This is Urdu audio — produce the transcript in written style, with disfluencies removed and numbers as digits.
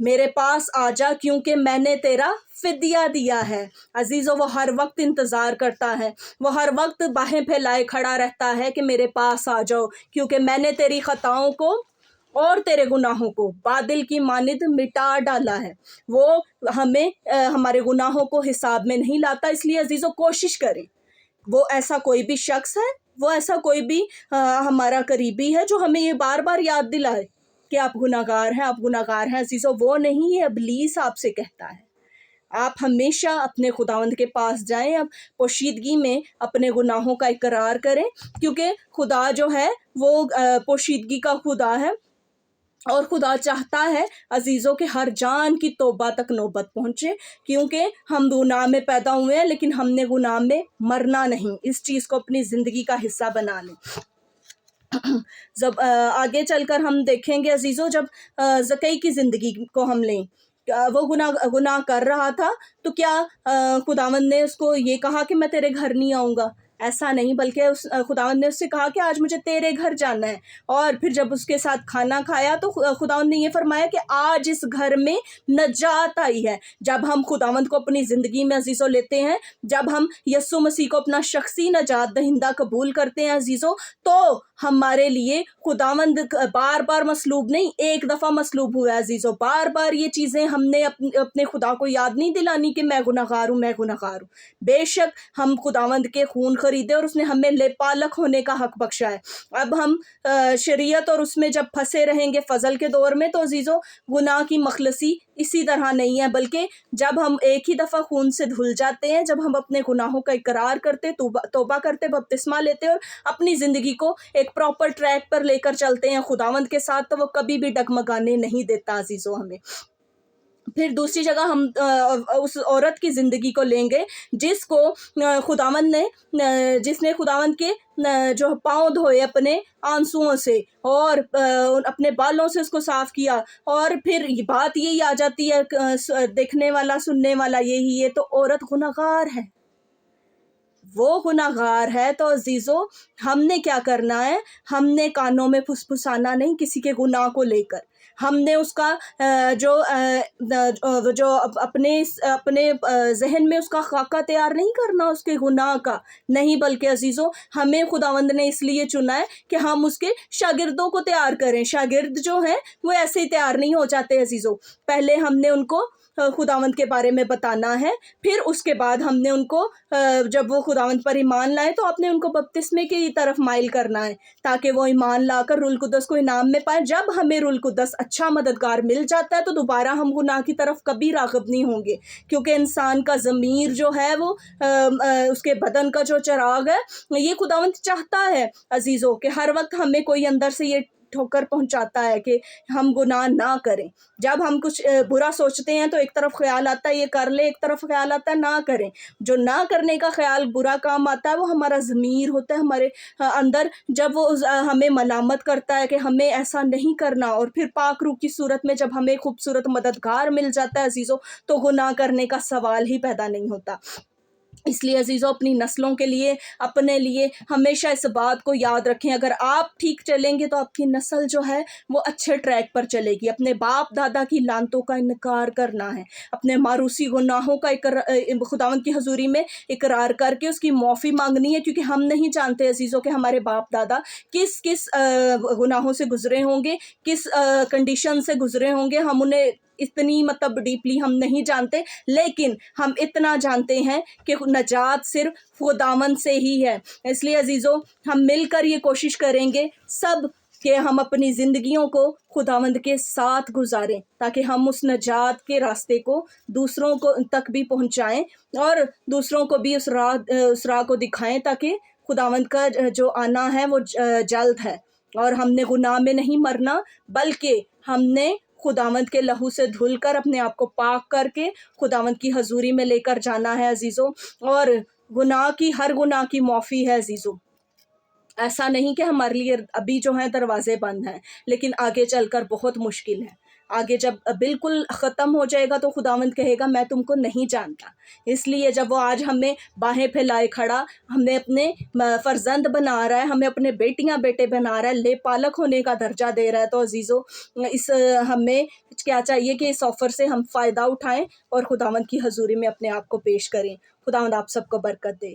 میرے پاس آ جا کیونکہ میں نے تیرا فدیہ دیا ہے۔ عزیزو وہ ہر وقت انتظار کرتا ہے، وہ ہر وقت باہیں پھیلائے کھڑا رہتا ہے کہ میرے پاس آ جاؤ، کیونکہ میں نے تیری خطاؤں کو اور تیرے گناہوں کو بادل کی مانند مٹا ڈالا ہے۔ وہ ہمیں ہمارے گناہوں کو حساب میں نہیں لاتا، اس لیے عزیزو کوشش کریں، وہ ایسا کوئی بھی شخص ہے، وہ ایسا کوئی بھی ہمارا قریبی ہے جو ہمیں یہ بار بار یاد دلائے کہ آپ گناہ گار ہیں، آپ گناہ گار ہیں۔ عزیزو وہ نہیں، یہ ابلیس آپ سے کہتا ہے۔ آپ ہمیشہ اپنے خداوند کے پاس جائیں، اب پوشیدگی میں اپنے گناہوں کا اقرار کریں، کیونکہ خدا جو ہے وہ پوشیدگی کا خدا ہے، اور خدا چاہتا ہے عزیزوں کہ ہر جان کی توبہ تک نوبت پہنچے، کیونکہ ہم گناہ میں پیدا ہوئے ہیں لیکن ہم نے گناہ میں مرنا نہیں۔ اس چیز کو اپنی زندگی کا حصہ بنا لیں۔ جب آگے چل کر ہم دیکھیں گے عزیزوں، جب زکی کی زندگی کو ہم لیں، وہ گناہ کر رہا تھا تو کیا خداوند نے اس کو یہ کہا کہ میں تیرے گھر نہیں آؤں گا؟ ایسا نہیں، بلکہ خداوند نے اس سے کہا کہ آج مجھے تیرے گھر جانا ہے۔ اور پھر جب اس کے ساتھ کھانا کھایا تو خداوند نے یہ فرمایا کہ آج اس گھر میں نجات آئی ہے۔ جب ہم خداوند کو اپنی زندگی میں عزیزوں لیتے ہیں، جب ہم یسوع مسیح کو اپنا شخصی نجات دہندہ قبول کرتے ہیں عزیزوں، تو ہمارے لیے خداوند بار بار مصلوب نہیں، ایک دفعہ مصلوب ہوا ہے عزیزوں۔ بار بار یہ چیزیں ہم نے اپنے خدا کو یاد نہیں دلانی کہ میں گناہ گار ہوں، میں گناہ گار ہوں۔ بے شک ہم خداوند کے خون خریدے اور اس نے ہمیں لے پالک ہونے کا حق بخشا ہے۔ اب ہم شریعت اور اس میں جب پھنسے رہیں گے فضل کے دور میں، تو عزیزوں گناہ کی مخلصی اسی طرح نہیں ہے، بلکہ جب ہم ایک ہی دفعہ خون سے دھل جاتے ہیں، جب ہم اپنے گناہوں کا اقرار کرتے، توبہ کرتے، بپتسمہ لیتے اور اپنی زندگی کو ایک پراپر ٹریک پر لے کر چلتے ہیں خداوند کے ساتھ، تو وہ کبھی بھی ڈگمگانے نہیں دیتا عزیزوں ہمیں۔ پھر دوسری جگہ ہم اس عورت کی زندگی کو لیں گے جس کو خداوند نے جس نے خداوند کے جو پاؤں دھوئے اپنے آنسوؤں سے اور اپنے بالوں سے اس کو صاف کیا، اور پھر بات یہی آ جاتی ہے، دیکھنے والا سننے والا یہی ہے، تو عورت گناہ گار ہے، وہ گناہ گار ہے۔ تو عزیزو ہم نے کیا کرنا ہے؟ ہم نے کانوں میں پھسپھسانا نہیں کسی کے گناہ کو لے کر، ہم نے اس کا جو اپنے ذہن میں اس کا خاکہ تیار نہیں کرنا اس کے گناہ کا، نہیں، بلکہ عزیزو ہمیں خداوند نے اس لیے چنا ہے کہ ہم اس کے شاگردوں کو تیار کریں۔ شاگرد جو ہیں وہ ایسے ہی تیار نہیں ہو جاتے عزیزو، پہلے ہم نے ان کو خداوند کے بارے میں بتانا ہے، پھر اس کے بعد ہم نے ان کو جب وہ خداوند پر ایمان لائے تو آپ نے ان کو بپتسمے کی طرف مائل کرنا ہے، تاکہ وہ ایمان لا کر روح القدس کو انعام میں پائیں۔ جب ہمیں روح القدس اچھا مددگار مل جاتا ہے تو دوبارہ ہم گناہ کی طرف کبھی راغب نہیں ہوں گے، کیونکہ انسان کا ضمیر جو ہے وہ اس کے بدن کا جو چراغ ہے، یہ خداوند چاہتا ہے عزیزوں کہ ہر وقت ہمیں کوئی اندر سے یہ ٹھوکر پہنچاتا ہے کہ ہم گناہ نہ کریں۔ جب ہم کچھ برا سوچتے ہیں تو ایک طرف خیال آتا ہے یہ کر لے، ایک طرف خیال آتا ہے نہ کریں۔ جو نہ کرنے کا خیال برا کام آتا ہے وہ ہمارا ضمیر ہوتا ہے ہمارے اندر، جب وہ ہمیں ملامت کرتا ہے کہ ہمیں ایسا نہیں کرنا، اور پھر پاک روح کی صورت میں جب ہمیں خوبصورت مددگار مل جاتا ہے عزیزوں، تو گناہ کرنے کا سوال ہی پیدا نہیں ہوتا۔ اس لیے عزیزوں اپنی نسلوں کے لیے، اپنے لیے ہمیشہ اس بات کو یاد رکھیں، اگر آپ ٹھیک چلیں گے تو آپ کی نسل جو ہے وہ اچھے ٹریک پر چلے گی۔ اپنے باپ دادا کی لعنتوں کا انکار کرنا ہے، اپنے ماروثی گناہوں کا خداوند کی حضوری میں اقرار کر کے اس کی معافی مانگنی ہے، کیونکہ ہم نہیں جانتے عزیزوں کہ ہمارے باپ دادا کس کس گناہوں سے گزرے ہوں گے، کس کنڈیشن سے گزرے ہوں گے، ہم انہیں اتنی ڈیپلی ہم نہیں جانتے، لیکن ہم اتنا جانتے ہیں کہ نجات صرف خداوند سے ہی ہے۔ اس لیے عزیزوں ہم مل کر یہ کوشش کریں گے سب کہ ہم اپنی زندگیوں کو خداوند کے ساتھ گزاریں، تاکہ ہم اس نجات کے راستے کو دوسروں کو تک بھی پہنچائیں اور دوسروں کو بھی اس راہ کو دکھائیں، تاکہ خداوند کا جو آنا ہے وہ جلد ہے، اور ہم نے گناہ میں نہیں مرنا، بلکہ ہم نے خداوند کے لہو سے دھل کر اپنے آپ کو پاک کر کے خداوند کی حضوری میں لے کر جانا ہے عزیزوں۔ اور ہر گناہ کی معافی ہے عزیزوں، ایسا نہیں کہ ہمارے لیے ابھی جو ہیں دروازے بند ہیں، لیکن آگے چل کر بہت مشکل ہے۔ آگے جب بالکل ختم ہو جائے گا تو خداوند کہے گا میں تم کو نہیں جانتا. اس لیے جب وہ آج ہمیں باہیں پھیلائے کھڑا ہمیں اپنے فرزند بنا رہا ہے، ہمیں اپنے بیٹیاں بیٹے بنا رہا ہے، لے پالک ہونے کا درجہ دے رہا ہے، تو عزیزو اس ہمیں کیا چاہیے کہ اس آفر سے ہم فائدہ اٹھائیں اور خداوند کی حضوری میں اپنے آپ کو پیش کریں. خداوند آپ سب کو برکت دے.